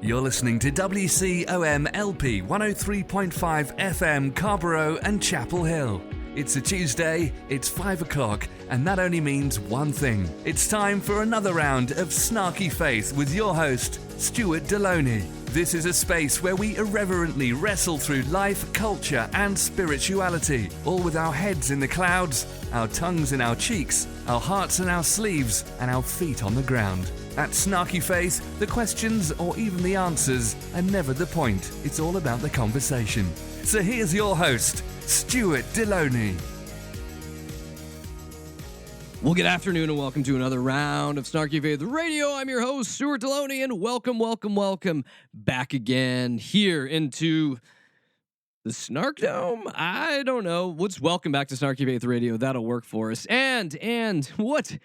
You're listening to WCOM LP 103.5 FM Carborough and Chapel Hill. It's a Tuesday, it's 5 o'clock, and that only means one thing. It's time for another round of Snarky Faith with your host, Stuart Deloney. This is a space where we irreverently wrestle through life, culture, and spirituality, all with our heads in the clouds, our tongues in our cheeks, our hearts in our sleeves, and our feet on the ground. At Snarky Faith, the questions or even the answers are never the point. It's all about the conversation. So here's your host, Stuart Deloney. Well, good afternoon and welcome to another round of Snarky Faith Radio. I'm your host, Stuart Deloney, and welcome back again here into the Snark Dome. I don't know. Welcome back to Snarky Faith Radio. That'll work for us. And what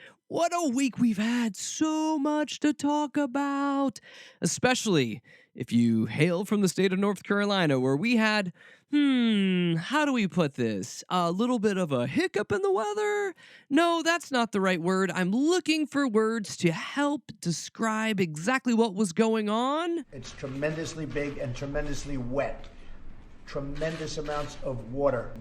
a week we've had. So much to talk about, especially if you hail from the state of North Carolina, where we had, how do we put this? A little bit of a hiccup in the weather? No, that's not the right word. I'm looking for words to help describe exactly what was going on. It's tremendously big and tremendously wet. Tremendous amounts of water.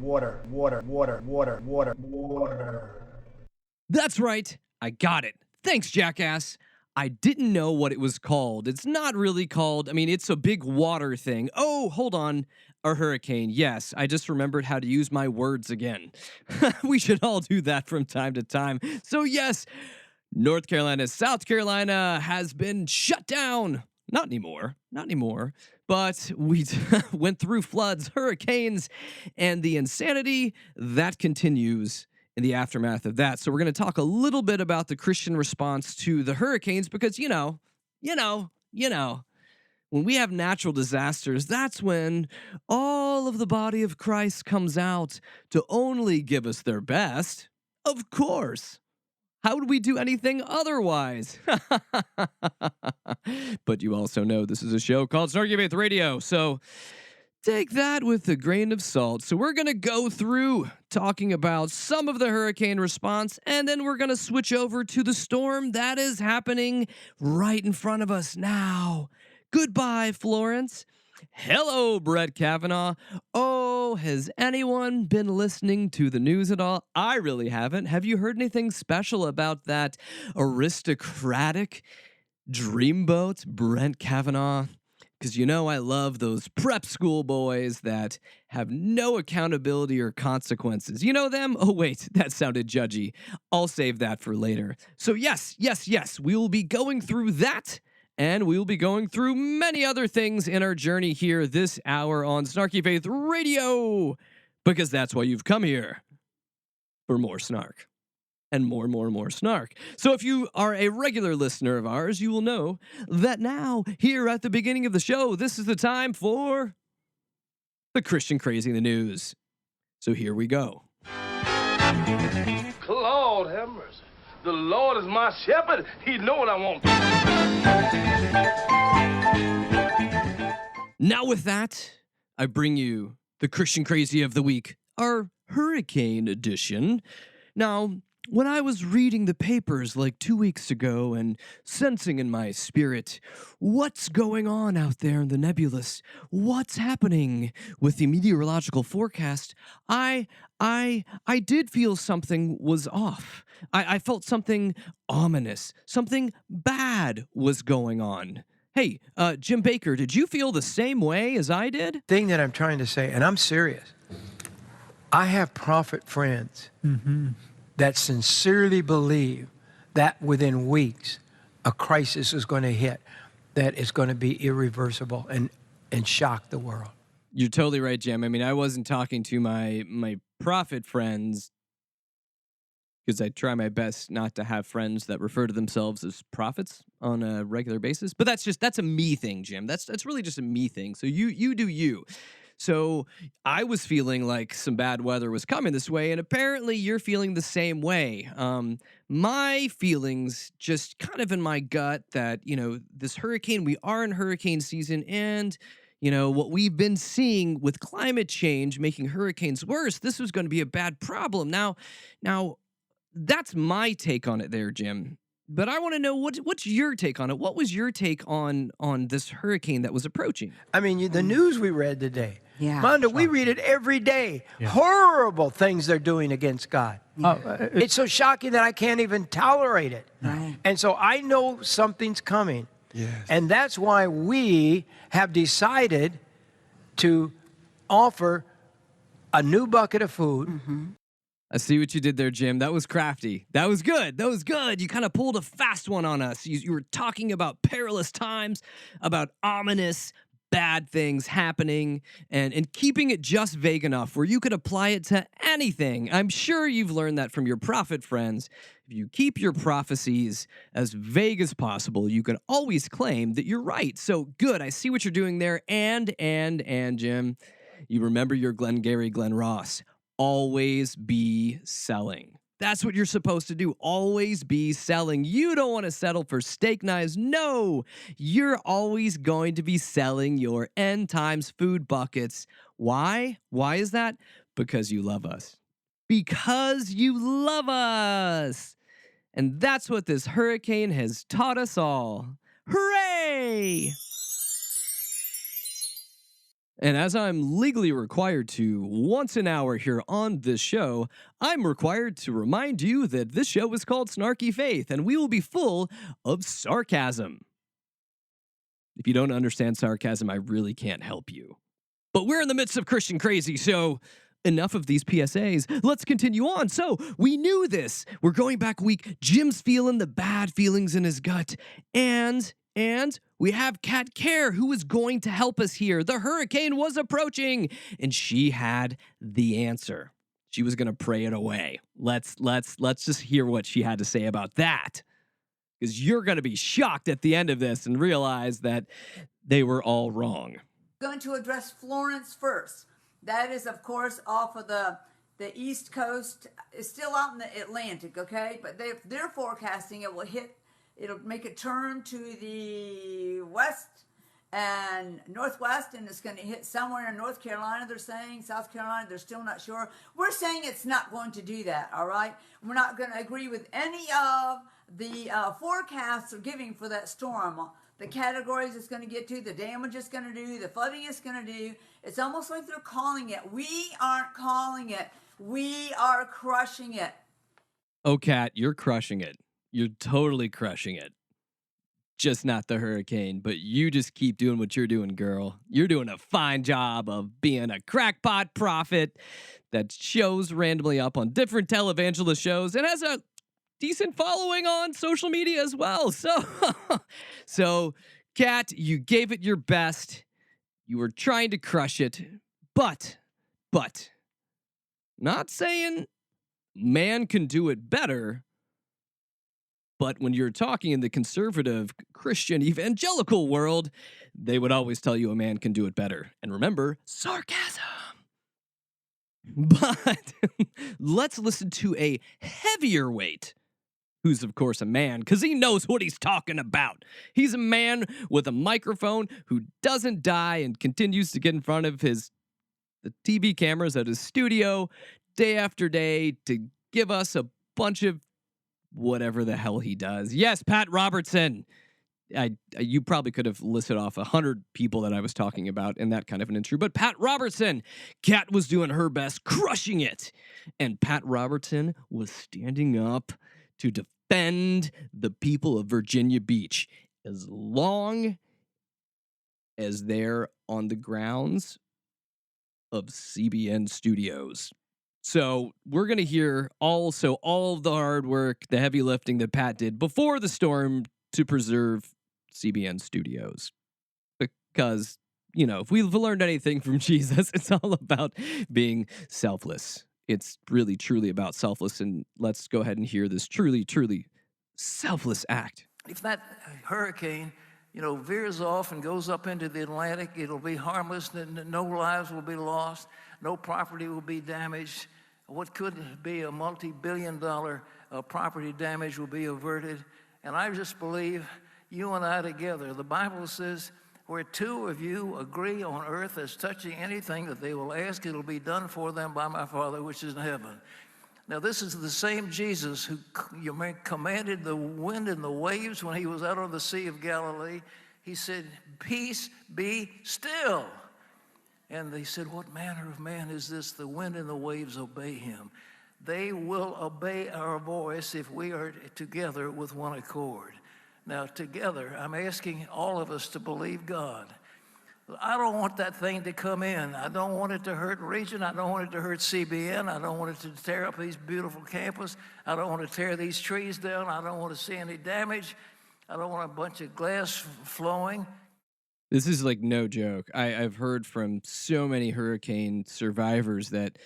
That's right. I got it. Thanks, jackass. I didn't know what it was called. It's not really called, it's a big water thing. Oh, hold on. A hurricane. Yes, I just remembered how to use my words again. We should all do that from time to time. So yes, North Carolina, South Carolina has been shut down. Not anymore. But we went through floods, hurricanes, and the insanity that continues in the aftermath of that. So we're going to talk a little bit about the Christian response to the hurricanes because, you know, when we have natural disasters, that's when all of the body of Christ comes out to only give us their best. Of course. How would we do anything otherwise? But you also know this is a show called Snarky Faith Radio, so take that with a grain of salt. So we're going to go through talking about some of the hurricane response, and then we're going to switch over to the storm that is happening right in front of us now. Goodbye, Florence. Hello, Brett Kavanaugh. Oh, has anyone been listening to the news at all? I really haven't. Have you heard anything special about that aristocratic dreamboat, Brett Kavanaugh? Because you know I love those prep school boys that have no accountability or consequences. You know them? Oh, wait, that sounded judgy. I'll save that for later. So yes, we will be going through that. And we'll be going through many other things in our journey here this hour on Snarky Faith Radio, because that's why you've come here, for more snark and more snark. So if you are a regular listener of ours, you will know that now, here at the beginning of the show, this is the time for the Christian Crazy in the News. So here we go. Lord have mercy. The Lord is my shepherd. He know what I want. Now with that, I bring you the Christian Crazy of the Week, our Hurricane edition. Now, when I was reading the papers like 2 weeks ago and sensing in my spirit what's going on out there in the nebulous, what's happening with the meteorological forecast, I did feel something was off. I felt something ominous, something bad was going on. Hey, Jim Baker, did you feel the same way as I did? Thing that I'm trying to say, and I'm serious, I have prophet friends that sincerely believe that within weeks a crisis is going to hit that is going to be irreversible and shock the world. You're totally right, Jim. I wasn't talking to my prophet friends because I try my best not to have friends that refer to themselves as prophets on a regular basis. But that's a me thing, Jim. That's really just a me thing. So you do you. So I was feeling like some bad weather was coming this way, and apparently you're feeling the same way. My feelings just kind of in my gut that, this hurricane, we are in hurricane season, and, what we've been seeing with climate change making hurricanes worse, this was going to be a bad problem. Now, that's my take on it there, Jim. But I want to know what's your take on it? What was your take on this hurricane that was approaching? I mean, the news we read today. Yeah. Manda, we read it every day. Horrible things they're doing against God. It's so shocking that I can't even tolerate it. Right. And so I know something's coming. Yes. And that's why we have decided to offer a new bucket of food. I see what you did there, Jim. That was crafty. That was good. That was good. You kind of pulled a fast one on us. You were talking about perilous times, about ominous, bad things happening, and keeping it just vague enough where you could apply it to anything. I'm sure you've learned that from your prophet friends. If you keep your prophecies as vague as possible, you can always claim that you're right. So good. I see what you're doing there. And Jim, you remember your Glengarry Glen Ross. Always be selling. That's what you're supposed to do. Always be selling. You don't want to settle for steak knives. No, you're always going to be selling your end times food buckets. Why? Why is that? Because you love us. Because you love us. And that's what this hurricane has taught us all. Hooray! And as I'm legally required to once an hour here on this show, I'm required to remind you that this show is called Snarky Faith, and we will be full of sarcasm. If you don't understand sarcasm, I really can't help you. But we're in the midst of Christian crazy, so enough of these PSAs. Let's continue on. So we knew this. We're going back a week. Jim's feeling the bad feelings in his gut, and we have Kat Care, who is going to help us here. The hurricane was approaching, and she had the answer. She was going to pray it away. Let's just hear what she had to say about that, because you're going to be shocked at the end of this and realize that they were all wrong. Going to address Florence first. That is, of course, off of the East Coast. It's still out in the Atlantic, okay? But they're forecasting it will hit. It'll make a turn to the west and northwest, and it's going to hit somewhere in North Carolina, they're saying. South Carolina, they're still not sure. We're saying it's not going to do that, all right? We're not going to agree with any of the forecasts they're giving for that storm. The categories it's going to get to, the damage it's going to do, the flooding it's going to do. It's almost like they're calling it. We aren't calling it. We are crushing it. Oh, Kat, you're crushing it. You're totally crushing it. Just not the hurricane, but you just keep doing what you're doing, girl. You're doing a fine job of being a crackpot prophet that shows randomly up on different televangelist shows and has a decent following on social media as well. So, Kat, you gave it your best. You were trying to crush it, but, not saying man can do it better. But when you're talking in the conservative Christian evangelical world, they would always tell you a man can do it better. And remember, sarcasm. But let's listen to a heavier weight, who's of course a man, because he knows what he's talking about. He's a man with a microphone who doesn't die and continues to get in front of the TV cameras at his studio day after day to give us a bunch of whatever the hell he does. Yes, Pat Robertson. You probably could have listed off 100 people that I was talking about in that kind of an intro, but Pat Robertson, Kat was doing her best, crushing it. And Pat Robertson was standing up to defend the people of Virginia Beach as long as they're on the grounds of CBN Studios. So we're going to hear also all of the hard work, the heavy lifting that Pat did before the storm to preserve CBN Studios. Because, if we've learned anything from Jesus, it's all about being selfless. It's really, truly about selfless. And let's go ahead and hear this truly, truly selfless act. If that hurricane, veers off and goes up into the Atlantic, it'll be harmless, no lives will be lost, no property will be damaged. What could be a multi-billion-dollar property damage will be averted. And I just believe you and I together, the Bible says, where two of you agree on earth as touching anything that they will ask, it'll be done for them by my Father which is in heaven. Now, this is the same Jesus who commanded the wind and the waves when he was out on the Sea of Galilee. He said, "Peace, be still." And they said, "What manner of man is this? The wind and the waves obey him." They will obey our voice if we are together with one accord. Now, together, I'm asking all of us to believe God. I don't want that thing to come in. I don't want it to hurt Region. I don't want it to hurt CBN. I don't want it to tear up these beautiful campus. I don't want to tear these trees down. I don't want to see any damage. I don't want a bunch of glass flowing. This is like no joke. I've heard from so many hurricane survivors that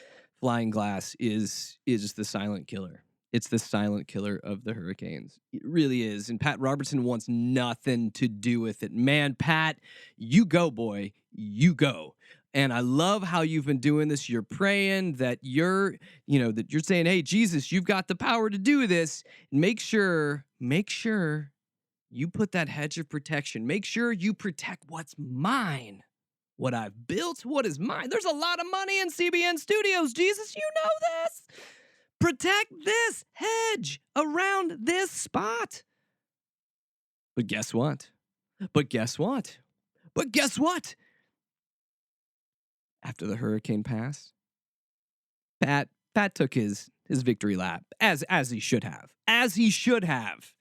flying glass is the silent killer. It's the silent killer of the hurricanes. It really is. And Pat Robertson wants nothing to do with it. Man, Pat, you go, boy. You go. And I love how you've been doing this. You're praying that you're saying, "Hey, Jesus, you've got the power to do this." Make sure you put that hedge of protection. Make sure you protect what's mine. What I've built, what is mine. There's a lot of money in CBN Studios, Jesus. You know this. Protect this hedge around this spot. But guess what? After the hurricane passed, Pat took his victory lap, as he should have. As he should have.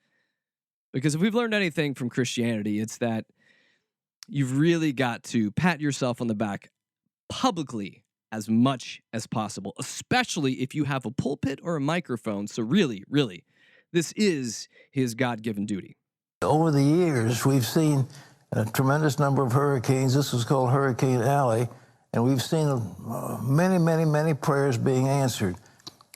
Because if we've learned anything from Christianity, it's that you've really got to pat yourself on the back publicly as much as possible, especially if you have a pulpit or a microphone. So really, this is his God-given duty. Over the years, we've seen a tremendous number of hurricanes. This was called Hurricane Alley, and we've seen many prayers being answered.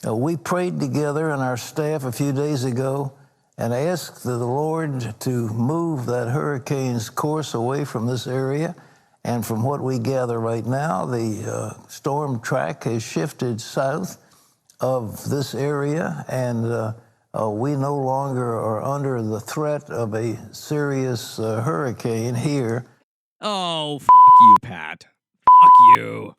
We prayed together and our staff a few days ago and asked the Lord to move that hurricane's course away from this area. And from what we gather right now, the storm track has shifted south of this area, and we no longer are under the threat of a serious hurricane here. Oh, you, Pat. You.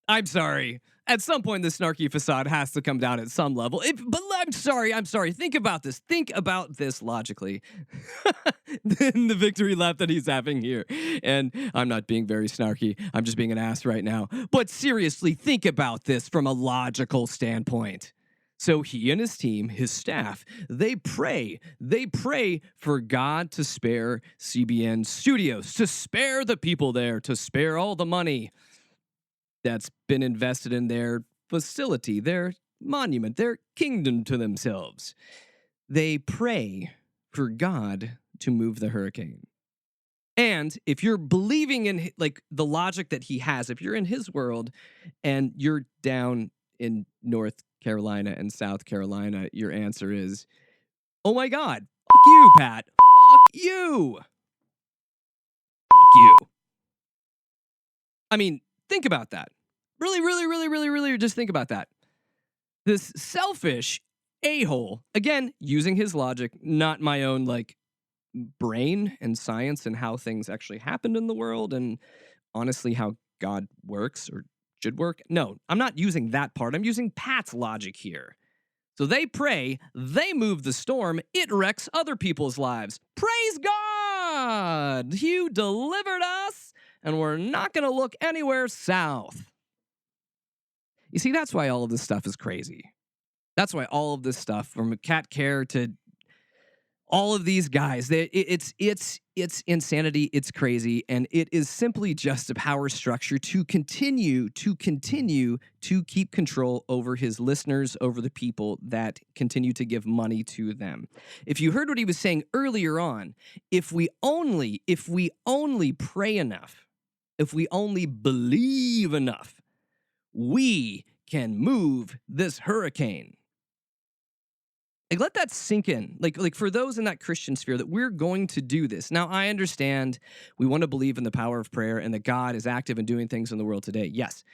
I'm sorry. At some point, the snarky facade has to come down at some level. But I'm sorry. Think about this logically. Then the victory lap that he's having here. And I'm not being very snarky. I'm just being an ass right now. But seriously, think about this from a logical standpoint. So he and his team, his staff, they pray for God to spare CBN Studios, to spare the people there, to spare all the money that's been invested in their facility, their monument, their kingdom to themselves. They pray for God to move the hurricane. And if you're believing in like the logic that he has, if you're in his world and you're down in North Carolina and South Carolina, your answer is, "Oh my God, fuck you, Pat. Fuck you. Fuck you." I mean, think about that. Really, just think about that. This selfish a-hole, again, using his logic, not my own, like, brain and science and how things actually happened in the world and honestly how God works or should work. No, I'm not using that part. I'm using Pat's logic here. So they pray, they move the storm, it wrecks other people's lives. Praise God! You delivered us, and we're not going to look anywhere south. You see, that's why all of this stuff is crazy. That's why all of this stuff, from cat care to all of these guys, it's insanity, it's crazy, and it is simply just a power structure to continue to keep control over his listeners, over the people that continue to give money to them. If you heard what he was saying earlier on, if we only pray enough, if we only believe enough, we can move this hurricane. Like, let that sink in. Like for those in that Christian sphere, that we're going to do this. Now, I understand we want to believe in the power of prayer and that God is active in doing things in the world today. Yes.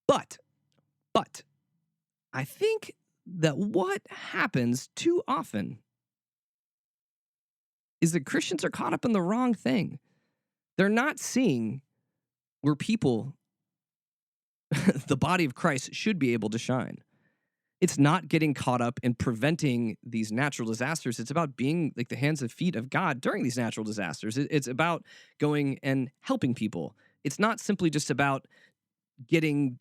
But I think that what happens too often is that Christians are caught up in the wrong thing. They're not seeing where people, the body of Christ, should be able to shine. It's not getting caught up in preventing these natural disasters. It's about being like the hands and feet of God during these natural disasters. It's about going and helping people. It's not simply just about getting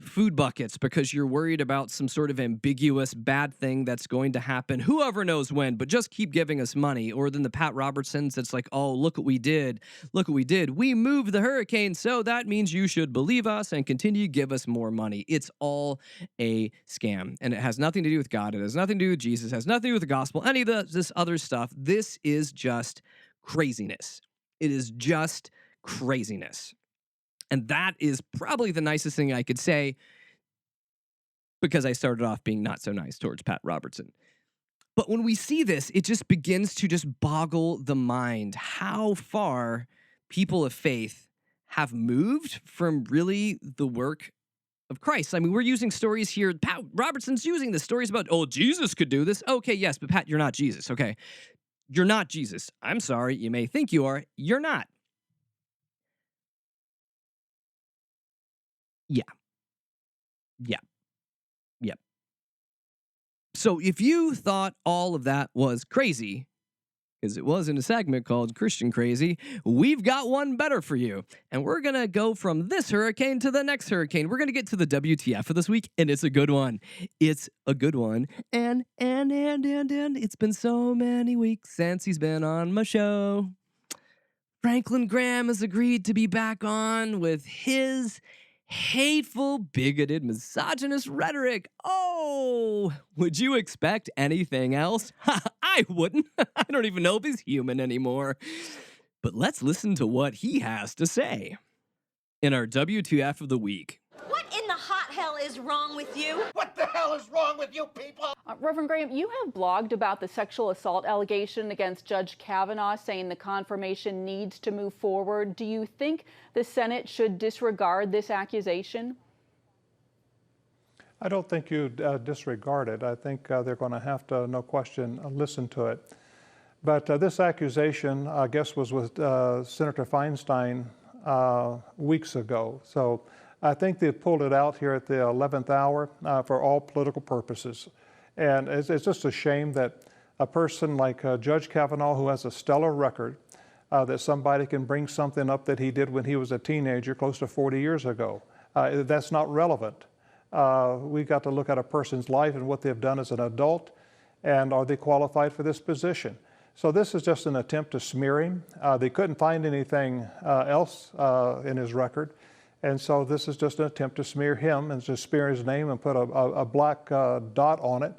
food buckets because you're worried about some sort of ambiguous bad thing that's going to happen, whoever knows when, but just keep giving us money. Or then the Pat Robertsons that's like, oh, look what we did. Look what we did. We moved the hurricane, so that means you should believe us and continue to give us more money. It's all a scam, and it has nothing to do with God. It has nothing to do with Jesus. It has nothing to do with the gospel, any of this other stuff. This is just craziness. It is just craziness. And that is probably the nicest thing I could say, because I started off being not so nice towards Pat Robertson. But when we see this, it just begins to just boggle the mind how far people of faith have moved from really the work of Christ. I mean, we're using stories here. Pat Robertson's using the stories about, oh, Jesus could do this. Okay, yes, but Pat, you're not Jesus, okay? You're not Jesus. I'm sorry, you may think you are. You're not. Yeah. So if you thought all of that was crazy, because it was in a segment called Christian Crazy, we've got one better for you. And we're going to go from this hurricane to the next hurricane. We're going to get to the WTF for this week, and it's a good one. It's a good one. And it's been so many weeks since he's been on my show. Franklin Graham has agreed to be back on with his hateful, bigoted, misogynist rhetoric. Oh, would you expect anything else? I wouldn't. I don't even know if he's human anymore. But let's listen to what he has to say in our WTF of the week. What in the hot hell is wrong with you? What the hell is wrong with you people? Reverend Graham, you have blogged about the sexual assault allegation against Judge Kavanaugh, saying the confirmation needs to move forward. Do you think the Senate should disregard this accusation? I don't think you disregard it. I think they're going to have to, no question, listen to it. But this accusation, I guess, was with Senator Feinstein weeks ago. So I think they pulled it out here at the 11th hour for all political purposes. And it's just a shame that a person like Judge Kavanaugh, who has a stellar record, that somebody can bring something up that he did when he was a teenager close to 40 years ago. That's not relevant. We got to look at a person's life and what they've done as an adult, and are they qualified for this position? So this is just an attempt to smear him. They couldn't find anything else in his record. And so this is just an attempt to smear him and just smear his name and put a black dot on it.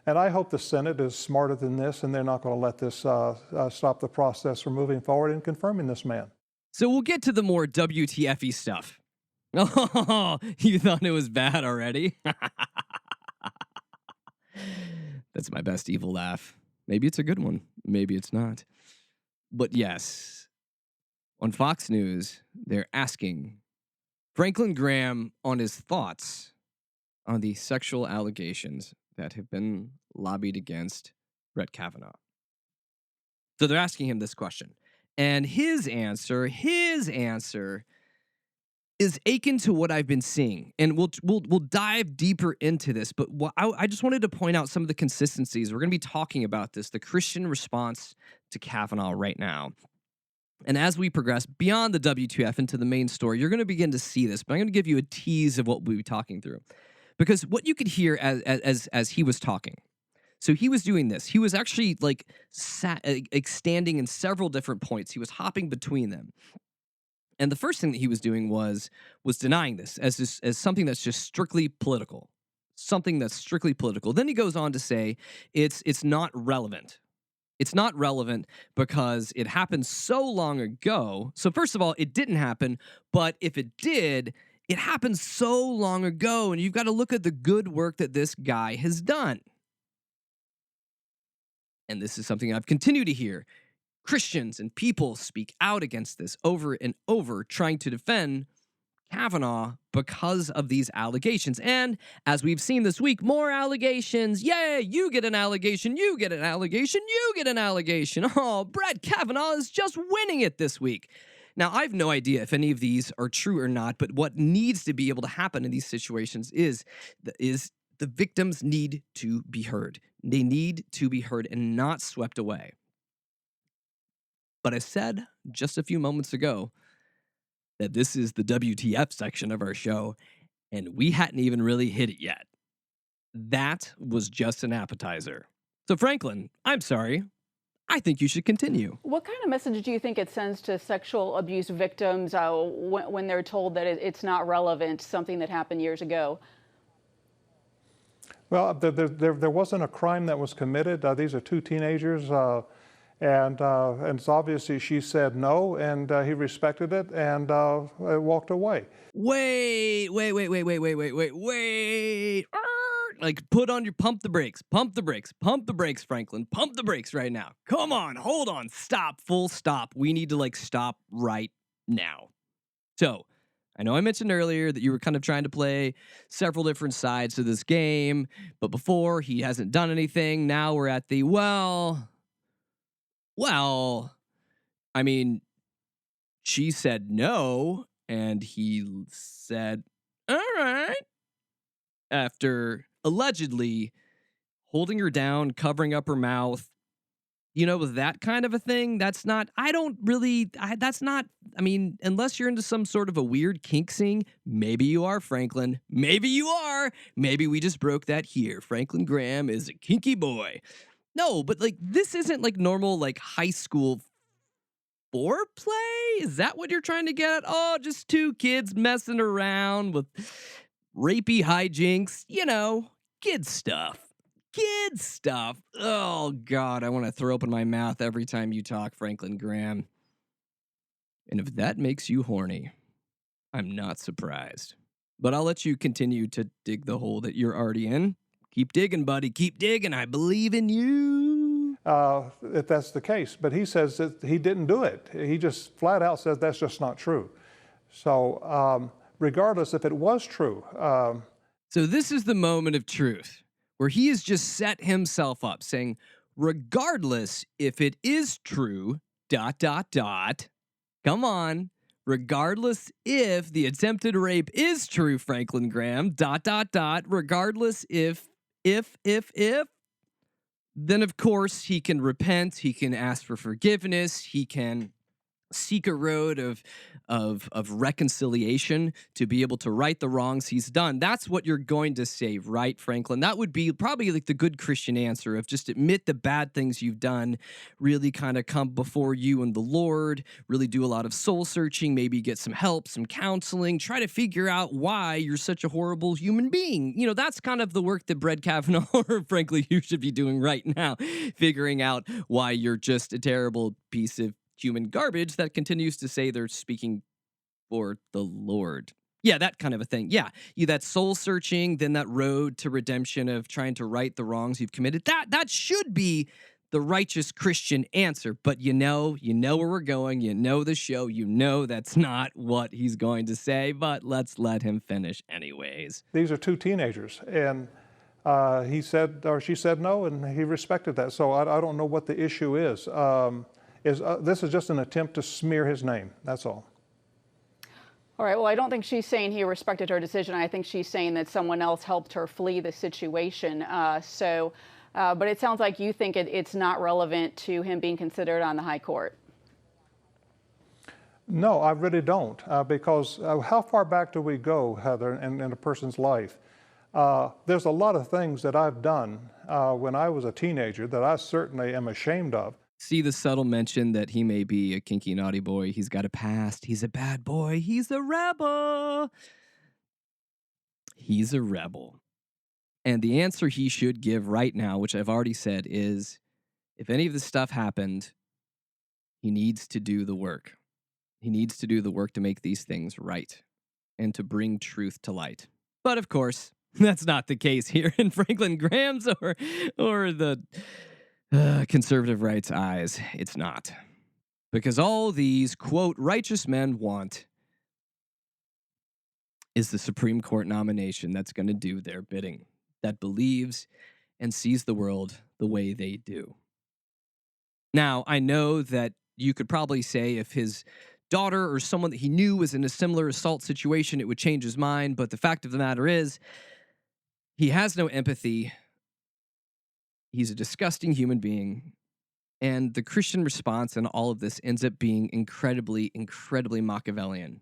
And I hope the Senate is smarter than this, and they're not going to let this stop the process from moving forward and confirming this man. So we'll get to the more WTF-y stuff. Oh, you thought it was bad already? That's my best evil laugh. Maybe it's a good one. Maybe it's not. But yes, on Fox News, they're asking Franklin Graham on his thoughts on the sexual allegations that have been lobbied against Brett Kavanaugh. So they're asking him this question. And his answer is akin to what I've been seeing. And we'll dive deeper into this, but I just wanted to point out some of the consistencies. We're going to be talking about this, the Christian response to Kavanaugh right now. And as we progress beyond the WTF into the main story, you're going to begin to see this, but I'm going to give you a tease of what we'll be talking through. Because what you could hear as he was talking, so he was doing this. He was actually like standing in several different points. He was hopping between them. And the first thing that he was doing was denying this as something that's just strictly political. Something that's strictly political. Then he goes on to say it's not relevant. It's not relevant because it happened so long ago. So first of all, it didn't happen, but if it did, it happened so long ago, and you've got to look at the good work that this guy has done. And this is something I've continued to hear. Christians and people speak out against this over and over, trying to defend Kavanaugh because of these allegations. And as we've seen this week, more allegations. Yay, you get an allegation, you get an allegation, you get an allegation. Oh, Brett Kavanaugh is just winning it this week. Now, I have no idea if any of these are true or not, but what needs to be able to happen in these situations is the victims need to be heard. They need to be heard and not swept away. But I said just a few moments ago that this is the WTF section of our show, and we hadn't even really hit it yet. That was just an appetizer. So, Franklin, I'm sorry. I think you should continue. What kind of message do you think it sends to sexual abuse victims when they're told that it's not relevant, something that happened years ago? Well, there wasn't a crime that was committed. These are two teenagers, and it's obviously she said no, and he respected it and walked away. Wait. Like, pump the brakes, Franklin. Pump the brakes right now. Come on, hold on, stop, full stop. We need to stop right now. So, I know I mentioned earlier that you were kind of trying to play several different sides to this game, but before, he hasn't done anything. Now we're at the, I mean, she said no, and he said, all right, after allegedly holding her down, covering up her mouth, that kind of a thing. That's not, unless you're into some sort of a weird kink thing, maybe you are, Franklin. Maybe you are. Maybe we just broke that here. Franklin Graham is a kinky boy. No, but this isn't normal, high school foreplay? Is that what you're trying to get at? Oh, just two kids messing around with rapey hijinks, kid stuff. Kid stuff. Oh, God, I want to throw open my mouth every time you talk, Franklin Graham. And if that makes you horny, I'm not surprised. But I'll let you continue to dig the hole that you're already in. Keep digging, buddy. Keep digging. I believe in you. If that's the case. But he says that he didn't do it. He just flat out says that's just not true. So regardless if it was true. So this is the moment of truth where he has just set himself up saying, regardless if it is true, ... Come on. Regardless if the attempted rape is true, Franklin Graham, ... Regardless if, then of course he can repent, he can ask for forgiveness, he can seek a road of reconciliation to be able to right the wrongs he's done. That's what you're going to say, right, Franklin? That would be probably the good Christian answer of just admit the bad things you've done, really kind of come before you and the Lord, really do a lot of soul searching, maybe get some help, some counseling, try to figure out why you're such a horrible human being. That's kind of the work that Brett Kavanaugh, or frankly, you should be doing right now, figuring out why you're just a terrible piece of human garbage that continues to say they're speaking for the Lord. Yeah, that kind of a thing. Yeah, that soul searching, then that road to redemption of trying to right the wrongs you've committed. That should be the righteous Christian answer. But you know where we're going. You know the show. That's not what he's going to say. But let's let him finish anyways. These are two teenagers, and he said, or she said no, and he respected that. So I don't know what the issue is. This is just an attempt to smear his name. That's all. All right. Well, I don't think she's saying he respected her decision. I think she's saying that someone else helped her flee the situation. But it sounds like you think it's not relevant to him being considered on the high court. No, I really don't. Because how far back do we go, Heather, in a person's life? There's a lot of things that I've done when I was a teenager that I certainly am ashamed of. See the subtle mention that he may be a kinky, naughty boy. He's got a past. He's a bad boy. He's a rebel. He's a rebel. And the answer he should give right now, which I've already said, is if any of this stuff happened, he needs to do the work. He needs to do the work to make these things right and to bring truth to light. But of course, that's not the case here in Franklin Graham's or the conservative right's eyes. It's not. Because all these, quote, righteous men want is the Supreme Court nomination that's going to do their bidding, that believes and sees the world the way they do. Now, I know that you could probably say if his daughter or someone that he knew was in a similar assault situation, it would change his mind. But the fact of the matter is, He has no empathy. He's a disgusting human being. And the Christian response in all of this ends up being incredibly, incredibly Machiavellian.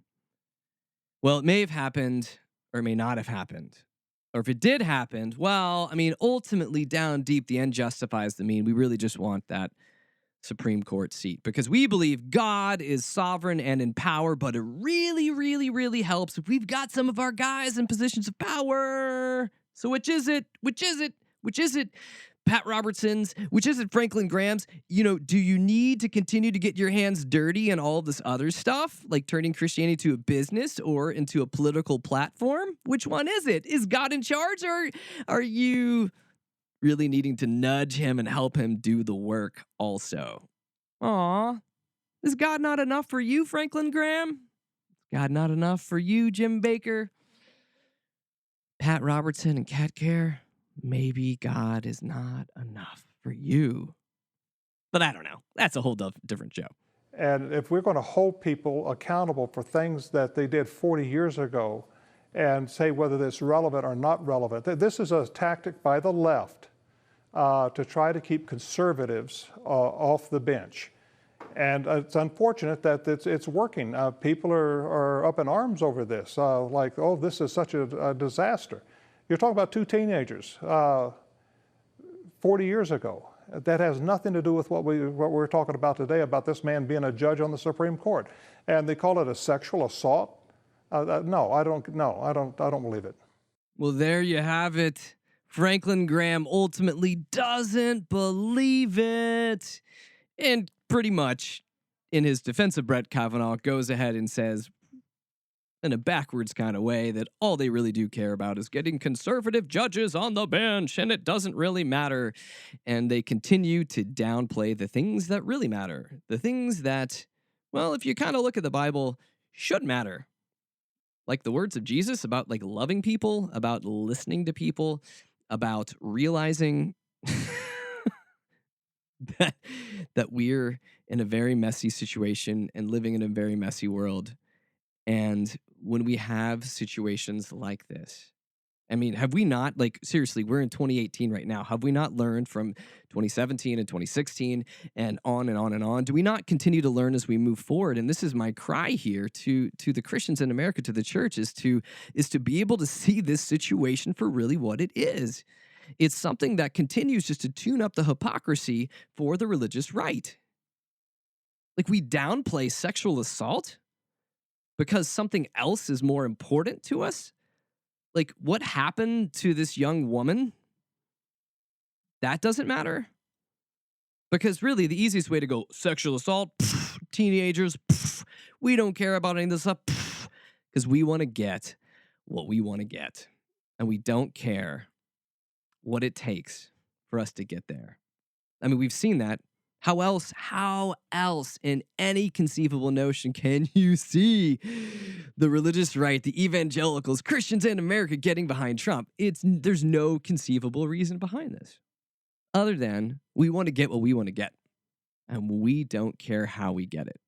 Well, it may have happened or it may not have happened. Or if it did happen, well, I mean, ultimately down deep, the end justifies the mean. We really just want that Supreme Court seat because we believe God is sovereign and in power, but it really, really, really helps if we've got some of our guys in positions of power. So which is it? Which is it? Which is it? Pat Robertson's, which is it Franklin Graham's? You know, do you need to continue to get your hands dirty and all this other stuff, like turning Christianity to a business or into a political platform? Which one is it? Is God in charge, or are you really needing to nudge him and help him do the work also? Aw, is God not enough for you, Franklin Graham? Is God not enough for you, Jim Baker? Pat Robertson and Cat Care? Maybe God is not enough for you. But I don't know. That's a whole different show. And if we're going to hold people accountable for things that they did 40 years ago and say whether that's relevant or not relevant, this is a tactic by the left to try to keep conservatives off the bench. And it's unfortunate that it's working. People are up in arms over this, like, oh, this is such a disaster. You're talking about two teenagers 40 years ago. That has nothing to do with what we're talking about today, about this man being a judge on the Supreme Court. And they call it a sexual assault. No, I don't believe it. Well, there you have it. Franklin Graham ultimately doesn't believe it. And pretty much in his defense of Brett Kavanaugh goes ahead and says, in a backwards kind of way, that all they really do care about is getting conservative judges on the bench, and it doesn't really matter. And they continue to downplay the things that really matter. The things that, well, if you kind of look at the Bible, should matter. Like the words of Jesus about like loving people, about listening to people, about realizing that we're in a very messy situation and living in a very messy world. And when we have situations like this, I mean, have we not, like, seriously, we're in 2018 right now. Have we not learned from 2017 and 2016 and on and on and on? Do we not continue to learn as we move forward? And this is my cry here to the Christians in America, to the church, is to be able to see this situation for really what it is. It's something that continues just to tune up the hypocrisy for the religious right. Like, we downplay sexual assault because something else is more important to us? Like, what happened to this young woman? That doesn't matter? Because really, the easiest way to go, sexual assault, teenagers, we don't care about any of this stuff, because we want to get what we want to get. And we don't care what it takes for us to get there. I mean, we've seen that. How else in any conceivable notion can you see the religious right, the evangelicals, Christians in America getting behind Trump? There's no conceivable reason behind this other than we want to get what we want to get, and we don't care how we get it.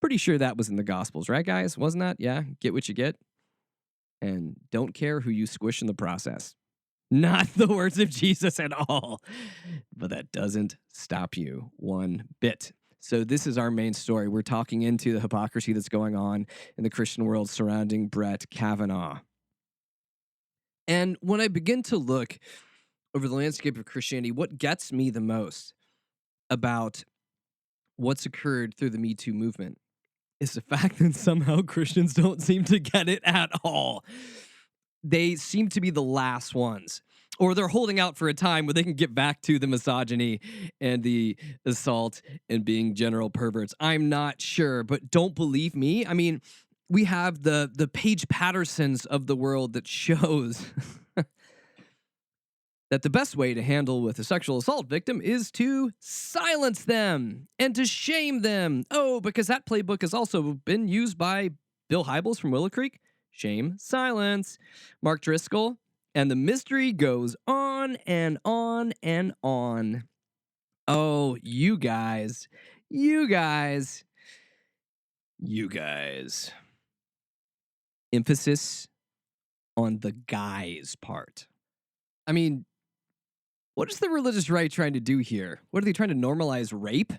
Pretty sure that was in the Gospels, right, guys? Wasn't that? Yeah, get what you get, and don't care who you squish in the process. Not the words of Jesus at all. But that doesn't stop you one bit. So this is our main story. We're talking into the hypocrisy that's going on in the Christian world surrounding Brett Kavanaugh. And when I begin to look over the landscape of Christianity, what gets me the most about what's occurred through the Me Too movement is the fact that somehow Christians don't seem to get it at all. They seem to be the last ones, or they're holding out for a time where they can get back to the misogyny and the assault and being general perverts. I'm not sure, but don't believe me. I mean, we have the Paige Pattersons of the world that shows that the best way to handle with a sexual assault victim is to silence them and to shame them. Oh, because that playbook has also been used by Bill Hybels from Willow Creek. Shame, silence, Mark Driscoll, and the mystery goes on and on and on. Oh, you guys. Emphasis on the guy's part. I mean, what is the religious right trying to do here? What are they trying to normalize rape?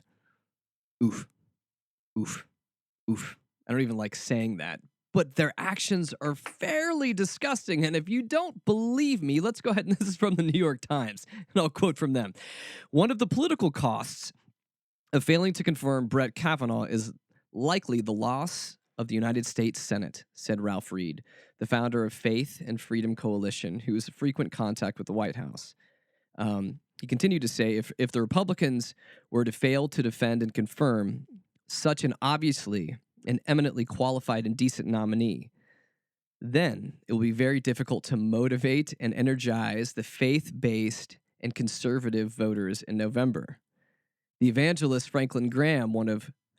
Oof, oof, oof. I don't even like saying that. But their actions are fairly disgusting. And if you don't believe me, let's go ahead and this is from the New York Times, and I'll quote from them. One of the political costs of failing to confirm Brett Kavanaugh is likely the loss of the United States Senate, said Ralph Reed, the founder of Faith and Freedom Coalition, who is in frequent contact with the White House. He continued to say, if the Republicans were to fail to defend and confirm such an obviously and eminently qualified and decent nominee, then it will be very difficult to motivate and energize the faith-based and conservative voters in November. The evangelist Franklin Graham,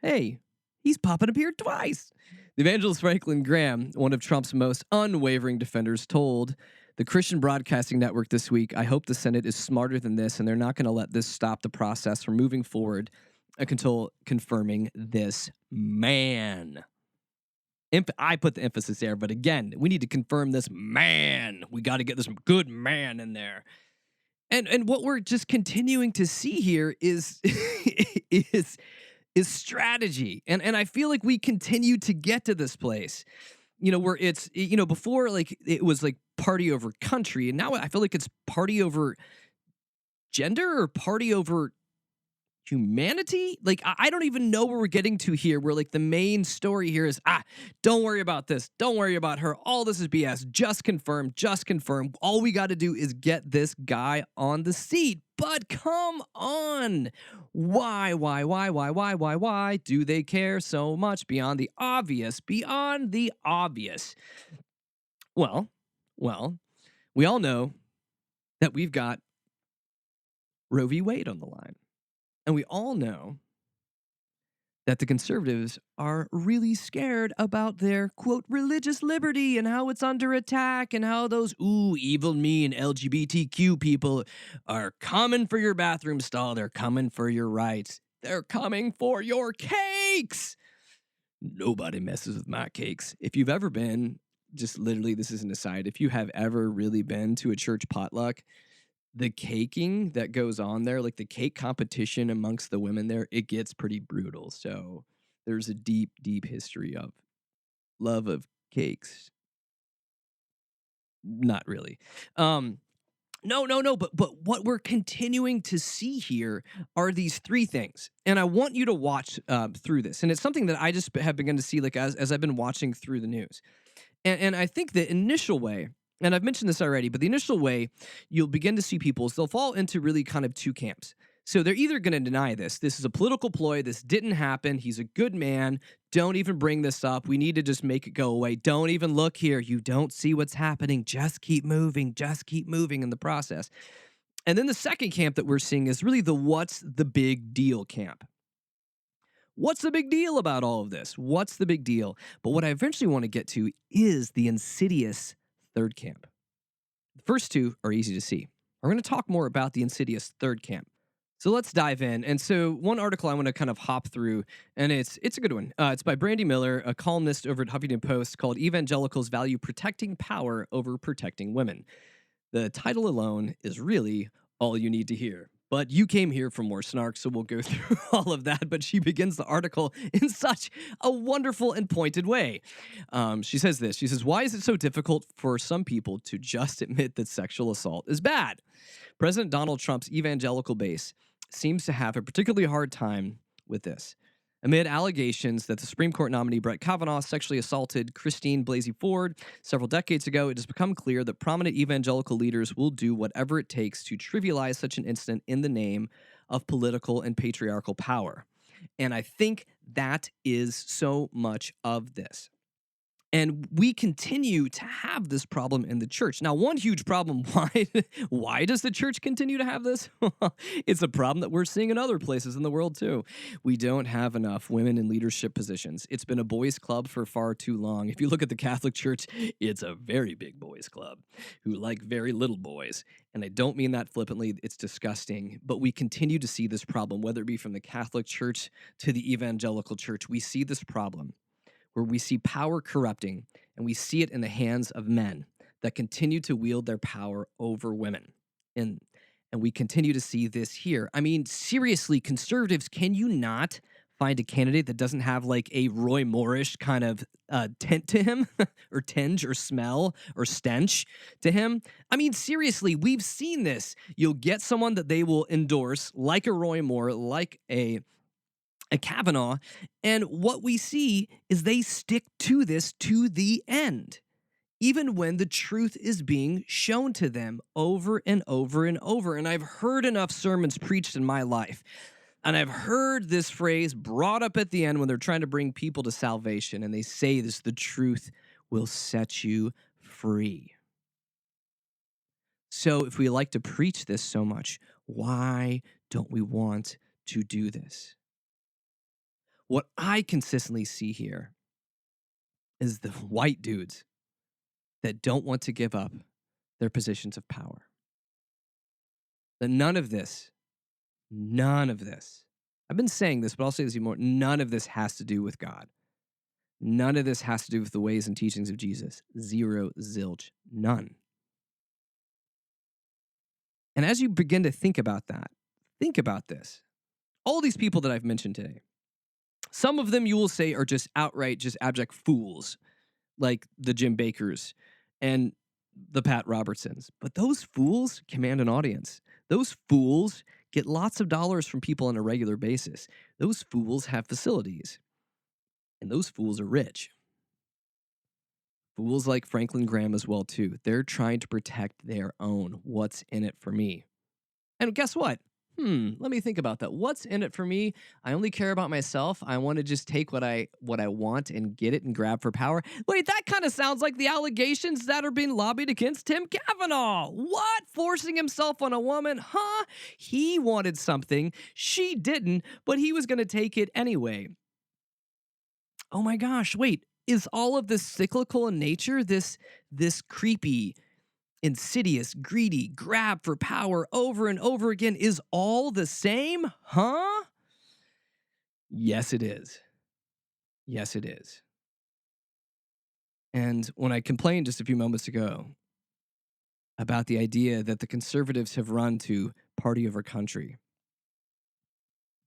he's popping up here twice. The evangelist Franklin Graham, one of Trump's most unwavering defenders, told the Christian Broadcasting Network this week, I hope the Senate is smarter than this and they're not going to let this stop the process from moving forward until confirming this man. I put the emphasis there, but again, we need to confirm this man. We got to get this good man in there. And what we're just continuing to see here is is strategy. And I feel like we continue to get to this place, where it's, before like it was like party over country. And now I feel like it's party over gender or party over humanity. Like, I don't even know where we're getting to here, where like the main story here is, don't worry about this. Don't worry about her. All this is BS. Just confirm. All we got to do is get this guy on the seat. But come on. Why do they care so much beyond the obvious? Well, we all know that we've got Roe v. Wade on the line. And we all know that the conservatives are really scared about their, quote, religious liberty and how it's under attack and how those, evil, mean LGBTQ people are coming for your bathroom stall. They're coming for your rights. They're coming for your cakes. Nobody messes with my cakes. If you've ever been, just literally, this is an aside, if you have ever really been to a church potluck, the caking that goes on there, like the cake competition amongst the women there, it gets pretty brutal. So there's a deep, deep history of love of cakes. Not really. No. But what we're continuing to see here are these three things. And I want you to watch through this. And it's something that I just have begun to see like as I've been watching through the news. And I think the initial way, and I've mentioned this already, but the initial way you'll begin to see people is they'll fall into really kind of two camps. So they're either going to deny this. This is a political ploy. This didn't happen. He's a good man. Don't even bring this up. We need to just make it go away. Don't even look here. You don't see what's happening. Just keep moving. Just keep moving in the process. And then the second camp that we're seeing is really the what's the big deal camp. What's the big deal about all of this? What's the big deal? But what I eventually want to get to is the insidious third camp. The first two are easy to see. We're going to talk more about the insidious third camp. So let's dive in. And so one article I want to kind of hop through, and it's a good one. It's by Brandy Miller, a columnist over at Huffington Post, called Evangelicals Value Protecting Power Over Protecting Women. The title alone is really all you need to hear. But you came here for more snark, so we'll go through all of that. But she begins the article in such a wonderful and pointed way. She says this. She says, why is it so difficult for some people to just admit that sexual assault is bad? President Donald Trump's evangelical base seems to have a particularly hard time with this. Amid allegations that the Supreme Court nominee Brett Kavanaugh sexually assaulted Christine Blasey Ford several decades ago, it has become clear that prominent evangelical leaders will do whatever it takes to trivialize such an incident in the name of political and patriarchal power. And I think that is so much of this. And we continue to have this problem in the church. Now, one huge problem, why does the church continue to have this? It's a problem that we're seeing in other places in the world, too. We don't have enough women in leadership positions. It's been a boys' club for far too long. If you look at the Catholic Church, it's a very big boys' club who like very little boys. And I don't mean that flippantly. It's disgusting. But we continue to see this problem, whether it be from the Catholic Church to the evangelical church. We see this problem where we see power corrupting, and we see it in the hands of men. that continue to wield their power over women. And we continue to see this here. I mean, seriously, conservatives, can you not find a candidate that doesn't have like a Roy Moore-ish kind of tint to him or tinge or smell or stench to him? I mean, seriously, we've seen this. You'll get someone that they will endorse, like a Roy Moore, like a Kavanaugh, and what we see is they stick to this to the end, even when the truth is being shown to them over and over and over. And I've heard enough sermons preached in my life, and I've heard this phrase brought up at the end when they're trying to bring people to salvation, and they say this: the truth will set you free. So if we like to preach this so much, why don't we want to do this? What I consistently see here is the white dudes that don't want to give up their positions of power. That none of this, I've been saying this, but I'll say this even more, none of this has to do with God. None of this has to do with the ways and teachings of Jesus. Zero, zilch, none. And as you begin to think about that, think about this. All these people that I've mentioned today, some of them you will say are just outright, just abject fools, like the Jim Bakkers and the Pat Robertsons. But those fools command an audience. Those fools get lots of dollars from people on a regular basis. Those fools have facilities. And those fools are rich. Fools like Franklin Graham as well, too. They're trying to protect their own. What's in it for me? And guess what? Let me think about that. What's in it for me? I only care about myself. I want to just take what I want and get it and grab for power. Wait, that kind of sounds like the allegations that are being lobbied against Tim Kavanaugh. What? Forcing himself on a woman? Huh? He wanted something. She didn't, but he was going to take it anyway. Oh my gosh, wait. Is all of this cyclical in nature? This creepy, insidious, greedy grab for power over and over again is all the same? Huh? Yes, it is. Yes, it is. And when I complained just a few moments ago about the idea that the conservatives have run to party over country,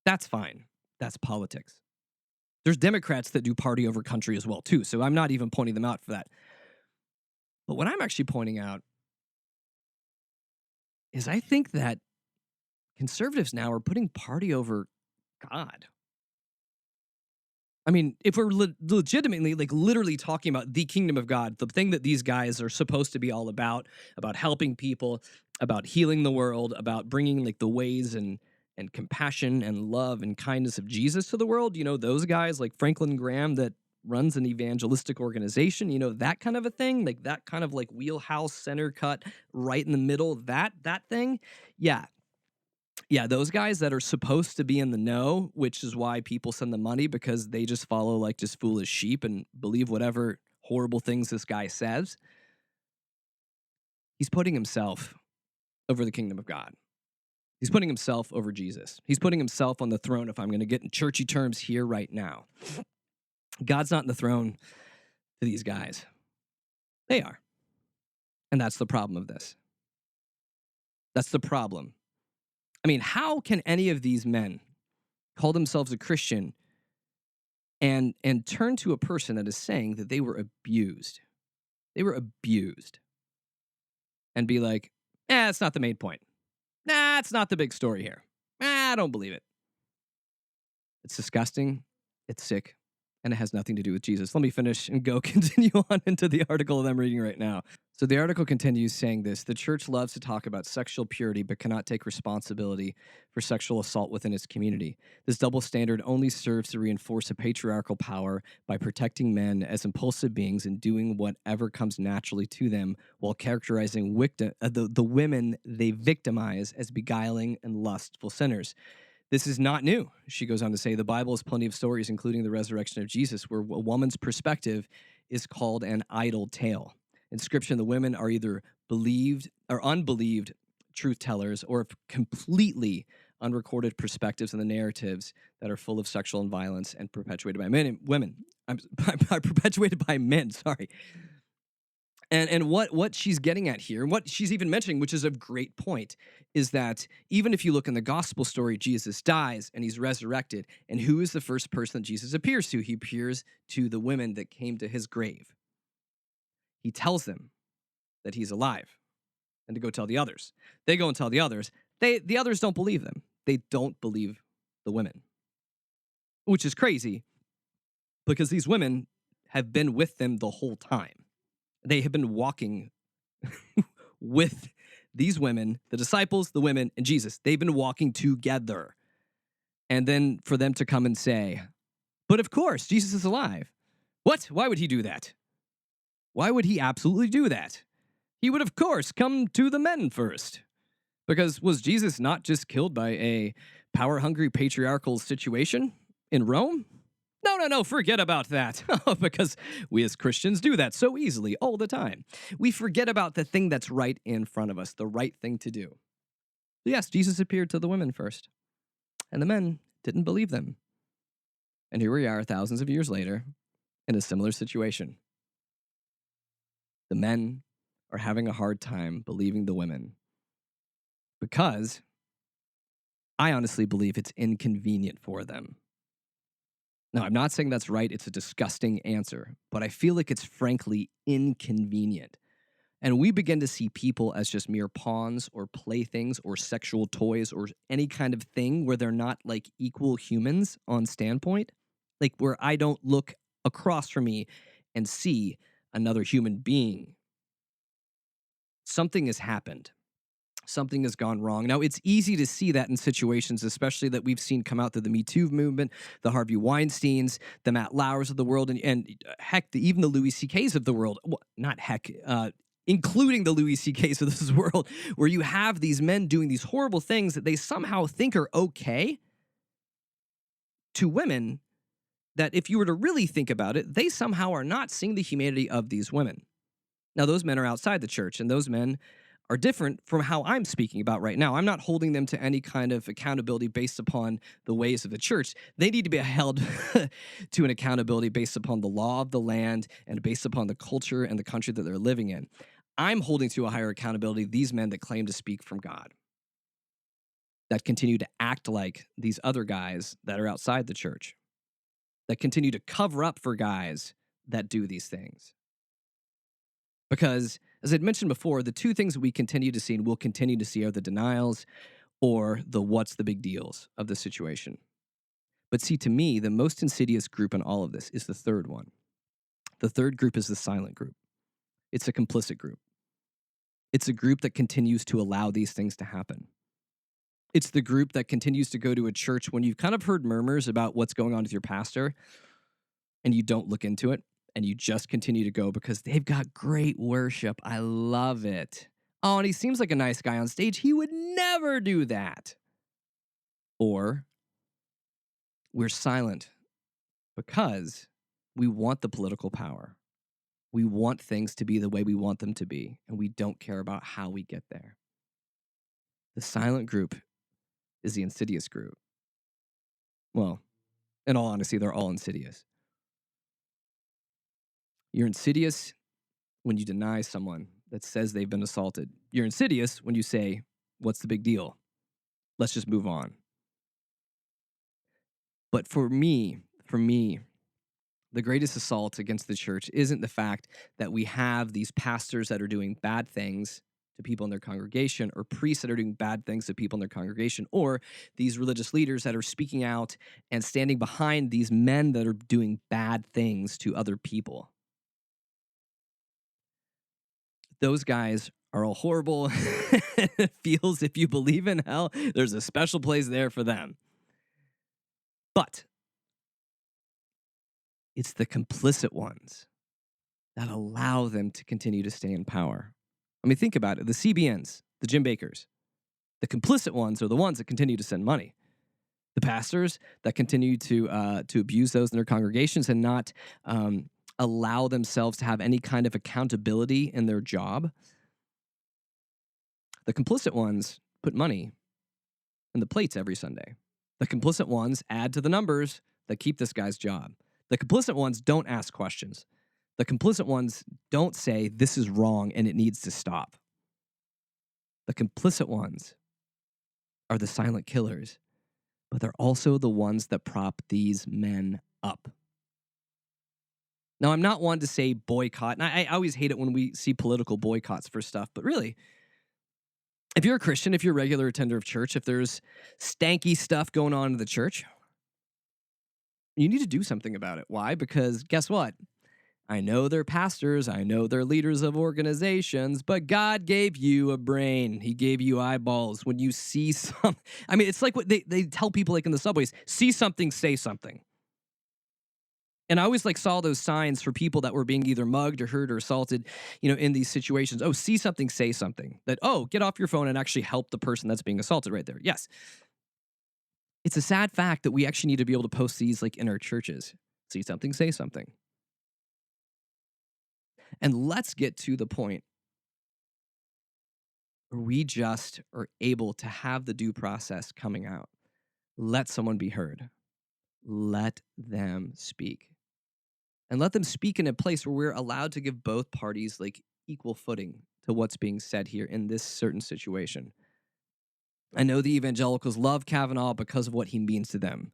that's fine. That's politics. There's Democrats that do party over country as well, too. So I'm not even pointing them out for that. But what I'm actually pointing out is I think that conservatives now are putting party over God. I mean, if we're legitimately, like literally talking about the kingdom of God, the thing that these guys are supposed to be all about helping people, about healing the world, about bringing like the ways and compassion and love and kindness of Jesus to the world, you know, those guys like Franklin Graham that runs an evangelistic organization, you know, that kind of a thing, like that kind of like wheelhouse center cut right in the middle, that thing. Yeah, those guys that are supposed to be in the know, which is why people send them money, because they just follow like just foolish sheep and believe whatever horrible things this guy says. He's putting himself over the kingdom of God. He's putting himself over Jesus. He's putting himself on the throne, if I'm going to get in churchy terms here right now. God's not in the throne to these guys. They are. And that's the problem of this. That's the problem. I mean, how can any of these men call themselves a Christian and turn to a person that is saying that they were abused? They were abused. And be like, that's not the main point. Nah, it's not the big story here. I don't believe it. It's disgusting. It's sick. And it has nothing to do with Jesus. Let me finish and continue on into the article that I'm reading right now. So the article continues saying this: the church loves to talk about sexual purity, but cannot take responsibility for sexual assault within its community. This double standard only serves to reinforce a patriarchal power by protecting men as impulsive beings and doing whatever comes naturally to them, while characterizing the women they victimize as beguiling and lustful sinners. This is not new, she goes on to say. The Bible has plenty of stories, including the resurrection of Jesus, where a woman's perspective is called an idle tale. In Scripture, the women are either believed or unbelieved truth tellers, or completely unrecorded perspectives in the narratives that are full of sexual and violence and perpetuated by men and women. Perpetuated by men, sorry. And what she's getting at here, and what she's even mentioning, which is a great point, is that even if you look in the gospel story, Jesus dies and he's resurrected. And who is the first person that Jesus appears to? He appears to the women that came to his grave. He tells them that he's alive and to go tell the others. They go and tell the others. The others don't believe them. They don't believe the women, which is crazy because these women have been with them the whole time. They have been walking with these women, the disciples, the women, and Jesus. They've been walking together. And then for them to come and say, but of course, Jesus is alive. What? Why would he do that? Why would he absolutely do that? He would, of course, come to the men first. Because was Jesus not just killed by a power-hungry patriarchal situation in Rome? No, forget about that. Because we as Christians do that so easily all the time. We forget about the thing that's right in front of us, the right thing to do. Yes, Jesus appeared to the women first, and the men didn't believe them. And here we are thousands of years later in a similar situation. The men are having a hard time believing the women because I honestly believe it's inconvenient for them. Now, I'm not saying that's right. It's a disgusting answer, but I feel like it's frankly inconvenient. And we begin to see people as just mere pawns or playthings or sexual toys or any kind of thing where they're not like equal humans on standpoint, like where I don't look across from me and see another human being. Something has happened. Something has gone wrong. Now, it's easy to see that in situations, especially that we've seen come out through the Me Too movement, the Harvey Weinsteins, the Matt Lauers of the world, and heck, even the Louis C.K.'s of the world. Well, not heck, including the Louis C.K.'s of this world, where you have these men doing these horrible things that they somehow think are okay to women, that if you were to really think about it, they somehow are not seeing the humanity of these women. Now, those men are outside the church, and those men are different from how I'm speaking about right now. I'm not holding them to any kind of accountability based upon the ways of the church. They need to be held to an accountability based upon the law of the land and based upon the culture and the country that they're living in. I'm holding to a higher accountability these men that claim to speak from God, that continue to act like these other guys that are outside the church, that continue to cover up for guys that do these things. Because, as I'd mentioned before, the two things that we continue to see and will continue to see are the denials or the what's the big deals of the situation. But see, to me, the most insidious group in all of this is the third one. The third group is the silent group. It's a complicit group. It's a group that continues to allow these things to happen. It's the group that continues to go to a church when you've kind of heard murmurs about what's going on with your pastor and you don't look into it. And you just continue to go because they've got great worship. I love it. Oh, and he seems like a nice guy on stage. He would never do that. Or we're silent because we want the political power. We want things to be the way we want them to be, and we don't care about how we get there. The silent group is the insidious group. Well, in all honesty, they're all insidious. You're insidious when you deny someone that says they've been assaulted. You're insidious when you say, what's the big deal? Let's just move on. But for me, the greatest assault against the church isn't the fact that we have these pastors that are doing bad things to people in their congregation, or priests that are doing bad things to people in their congregation, or these religious leaders that are speaking out and standing behind these men that are doing bad things to other people. Those guys are all horrible. It feels if you believe in hell, there's a special place there for them. But it's the complicit ones that allow them to continue to stay in power. I mean, think about it. The CBNs, the Jim Bakkers, the complicit ones are the ones that continue to send money. The pastors that continue to abuse those in their congregations and not allow themselves to have any kind of accountability in their job. The complicit ones put money in the plates every Sunday. The complicit ones add to the numbers that keep this guy's job. The complicit ones don't ask questions. The complicit ones don't say this is wrong and it needs to stop. The complicit ones are the silent killers, but they're also the ones that prop these men up. Now, I'm not one to say boycott, and I always hate it when we see political boycotts for stuff, but really, if you're a Christian, if you're a regular attender of church, if there's stanky stuff going on in the church, you need to do something about it. Why? Because guess what? I know they're pastors, I know they're leaders of organizations, but God gave you a brain. He gave you eyeballs. When you see it's like what they tell people like in the subways, see something, say something. And I always saw those signs for people that were being either mugged or hurt or assaulted, in these situations. Oh, see something, say something. That, get off your phone and actually help the person that's being assaulted right there. Yes. It's a sad fact that we actually need to be able to post these in our churches. See something, say something. And let's get to the point where we just are able to have the due process coming out. Let someone be heard. Let them speak. And let them speak in a place where we're allowed to give both parties equal footing to what's being said here in this certain situation. I know the evangelicals love Kavanaugh because of what he means to them.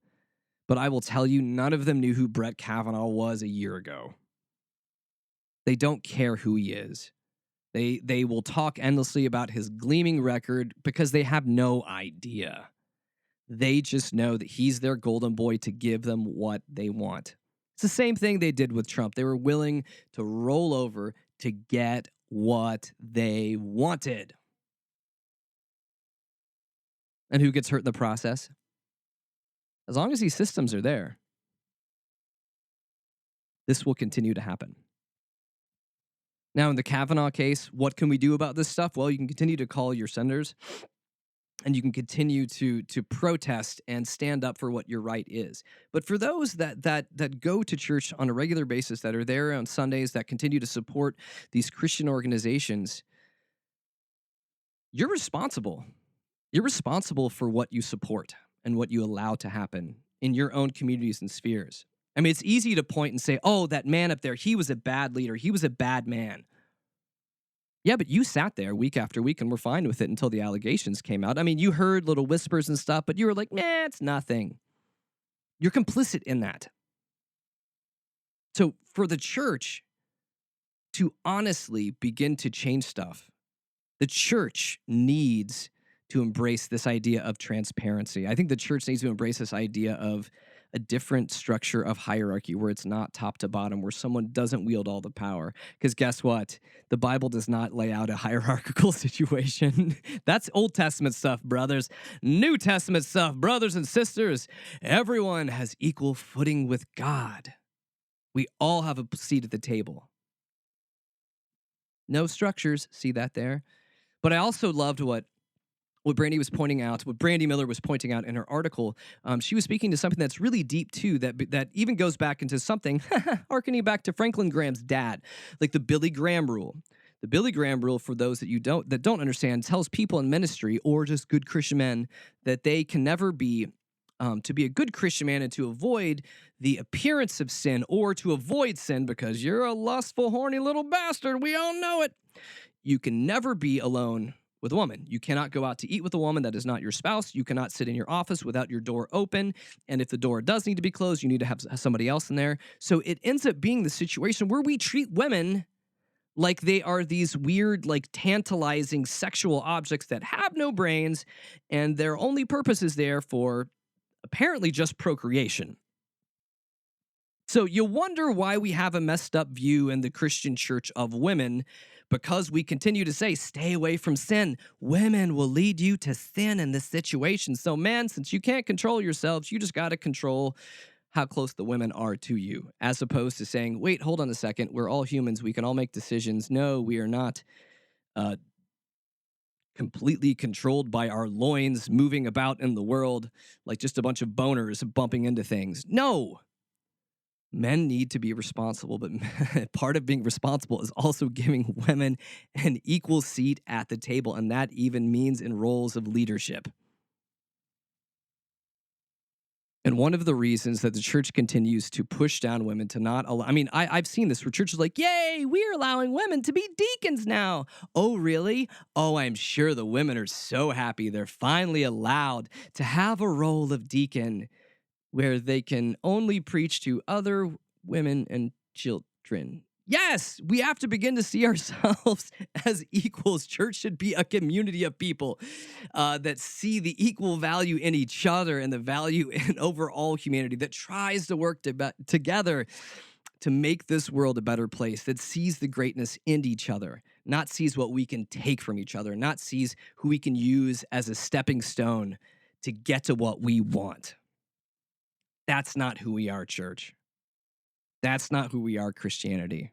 But I will tell you, none of them knew who Brett Kavanaugh was a year ago. They don't care who he is. They will talk endlessly about his gleaming record because they have no idea. They just know that he's their golden boy to give them what they want. It's the same thing they did with Trump. They were willing to roll over to get what they wanted. And who gets hurt in the process? As long as these systems are there, this will continue to happen. Now, in the Kavanaugh case, what can we do about this stuff? Well, you can continue to call your senators, and you can continue to protest and stand up for what your right is. But for those that go to church on a regular basis, that are there on Sundays, that continue to support these Christian organizations, you're responsible. You're responsible for what you support and what you allow to happen in your own communities and spheres. I mean, it's easy to point and say, oh, that man up there, he was a bad leader. He was a bad man. Yeah, but you sat there week after week and were fine with it until the allegations came out. I mean, you heard little whispers and stuff, but you were like, nah, it's nothing. You're complicit in that. So for the church to honestly begin to change stuff, the church needs to embrace this idea of transparency. I think the church needs to embrace this idea of a different structure of hierarchy where it's not top to bottom, where someone doesn't wield all the power. Because guess what? The Bible does not lay out a hierarchical situation. That's Old Testament stuff, brothers. New Testament stuff, brothers and sisters. Everyone has equal footing with God. We all have a seat at the table. No structures, see that there? But I also loved what Brandy was pointing out, what Brandy Miller was pointing out in her article. She was speaking to something that's really deep too, that even goes back into something, hearkening back to Franklin Graham's dad, like the Billy Graham rule. The Billy Graham rule, for those that don't understand, tells people in ministry or just good Christian men that they can never be, to be a good Christian man and to avoid the appearance of sin or to avoid sin because you're a lustful, horny little bastard. We all know it. You can never be alone with a woman. You cannot go out to eat with a woman that is not your spouse. You cannot sit in your office without your door open. And if the door does need to be closed, you need to have somebody else in there. So it ends up being the situation where we treat women like they are these weird, tantalizing sexual objects that have no brains, and their only purpose is there for apparently just procreation. So you wonder why we have a messed up view in the Christian church of women, because we continue to say, stay away from sin. Women will lead you to sin in this situation. So, man, since you can't control yourselves, you just got to control how close the women are to you, as opposed to saying, wait, hold on a second. We're all humans. We can all make decisions. No, we are not completely controlled by our loins moving about in the world like just a bunch of boners bumping into things. No. Men need to be responsible, but part of being responsible is also giving women an equal seat at the table, and that even means in roles of leadership. And one of the reasons that the church continues to push down women to not allow, I've seen this where churches are like, yay, we're allowing women to be deacons now. Oh, really? Oh, I'm sure the women are so happy they're finally allowed to have a role of deacon where they can only preach to other women and children. Yes, we have to begin to see ourselves as equals. Church should be a community of people that see the equal value in each other and the value in overall humanity, that tries to work together to make this world a better place, that sees the greatness in each other, not sees what we can take from each other, not sees who we can use as a stepping stone to get to what we want. That's not who we are, church. That's not who we are, Christianity.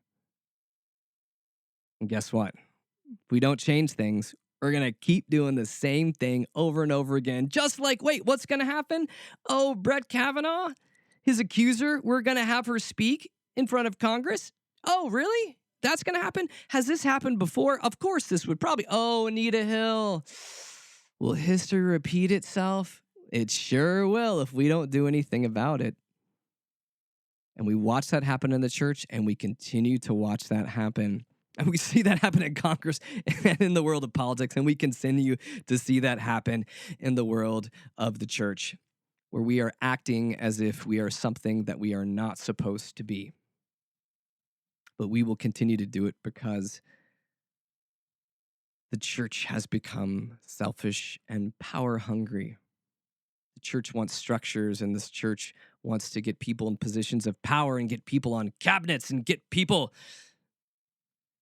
And guess what? If we don't change things, we're going to keep doing the same thing over and over again. Just like, wait, what's going to happen? Oh, Brett Kavanaugh, his accuser, we're going to have her speak in front of Congress. Oh, really? That's going to happen? Has this happened before? Of course this would probably. Oh, Anita Hill. Will history repeat itself? It sure will if we don't do anything about it. And we watch that happen in the church, and we continue to watch that happen. And we see that happen in Congress and in the world of politics, and we continue to see that happen in the world of the church, where we are acting as if we are something that we are not supposed to be. But we will continue to do it because the church has become selfish and power hungry. The church wants structures, and this church wants to get people in positions of power and get people on cabinets and get people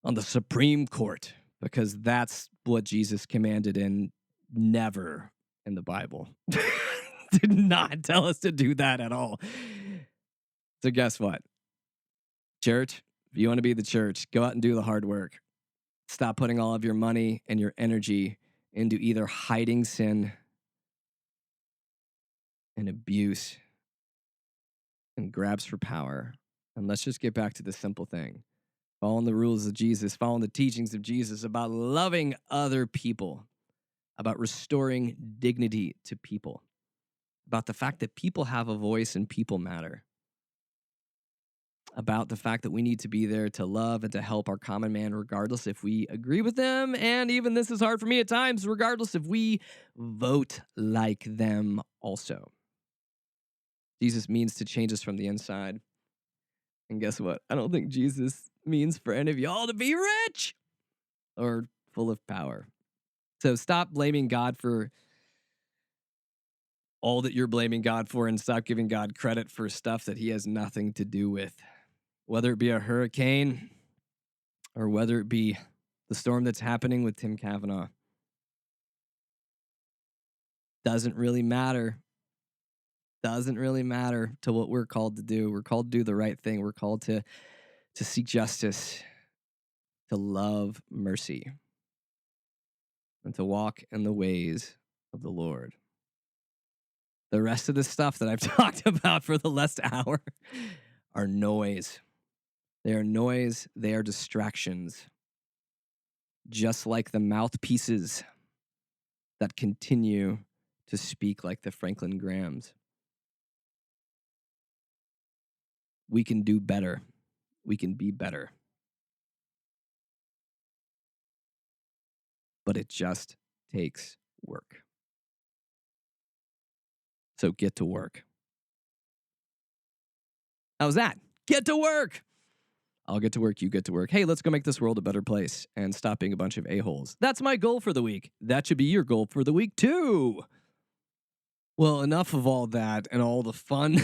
on the Supreme Court, because that's what Jesus commanded, and never in the Bible. Did not tell us to do that at all. So guess what? Church, if you want to be the church, go out and do the hard work. Stop putting all of your money and your energy into either hiding sin and abuse and grabs for power. And let's just get back to the simple thing. Following the rules of Jesus, following the teachings of Jesus about loving other people, about restoring dignity to people, about the fact that people have a voice and people matter, about the fact that we need to be there to love and to help our common man, regardless if we agree with them, and even this is hard for me at times, regardless if we vote like them also. Jesus means to change us from the inside. And guess what? I don't think Jesus means for any of y'all to be rich or full of power. So stop blaming God for all that you're blaming God for, and stop giving God credit for stuff that he has nothing to do with. Whether it be a hurricane or whether it be the storm that's happening with Tim Kavanaugh. Doesn't really matter. Doesn't really matter to what we're called to do. We're called to do the right thing. We're called to seek justice, to love mercy, and to walk in the ways of the Lord. The rest of the stuff that I've talked about for the last hour are noise. They are noise. They are distractions. Just like the mouthpieces that continue to speak like the Franklin Grahams. We can do better. We can be better. But it just takes work. So get to work. How's that? Get to work. I'll get to work. You get to work. Hey, let's go make this world a better place and stop being a bunch of a-holes. That's my goal for the week. That should be your goal for the week too. Well, enough of all that and all the fun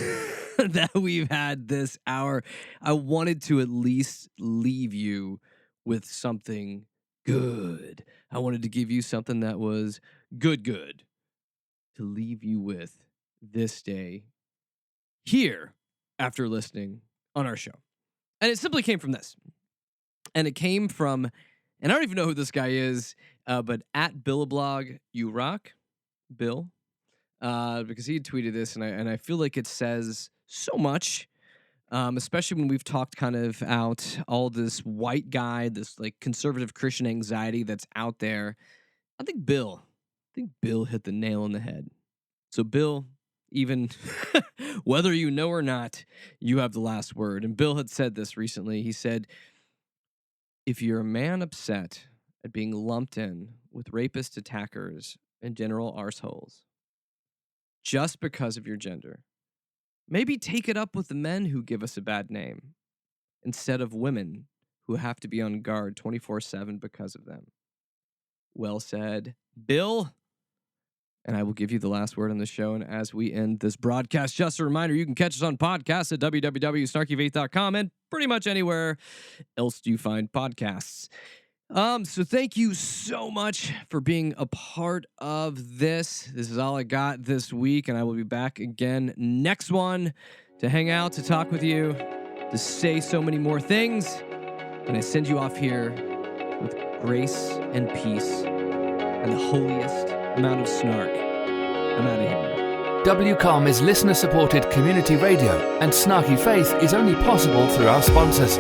that we've had this hour. I wanted to at least leave you with something good. I wanted to give you something that was good to leave you with this day here after listening on our show. And it simply came from this. And it came from, and I don't even know who this guy is, but at Billablog, you rock, Bill. Because he had tweeted this, and I feel like it says so much, especially when we've talked kind of out all this white guy, this like conservative Christian anxiety that's out there. I think Bill hit the nail on the head. So Bill, even Whether you know or not, you have the last word. And Bill had said this recently. He said, if you're a man upset at being lumped in with rapist attackers and general arseholes just because of your gender, maybe take it up with the men who give us a bad name instead of women who have to be on guard 24/7 because of them. Well said, Bill. And I will give you the last word on the show. And as we end this broadcast, just a reminder, you can catch us on podcasts at www.snarkyfaith.com and pretty much anywhere else you find podcasts. So thank you so much for being a part of this. This is all I got this week, and I will be back again next one to hang out, to talk with you, to say so many more things. And I send you off here with grace and peace and the holiest amount of snark. I'm out of here. WCOM is listener-supported community radio, and Snarky Faith is only possible through our sponsors.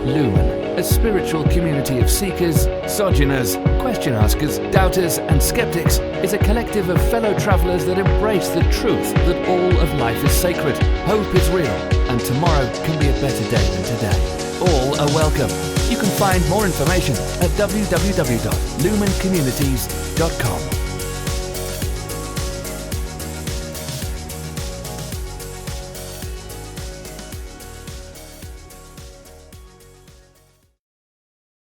Lumen, a spiritual community of seekers, sojourners, question askers, doubters, and skeptics, is a collective of fellow travelers that embrace the truth that all of life is sacred, hope is real, and tomorrow can be a better day than today. All are welcome. You can find more information at www.lumencommunities.com.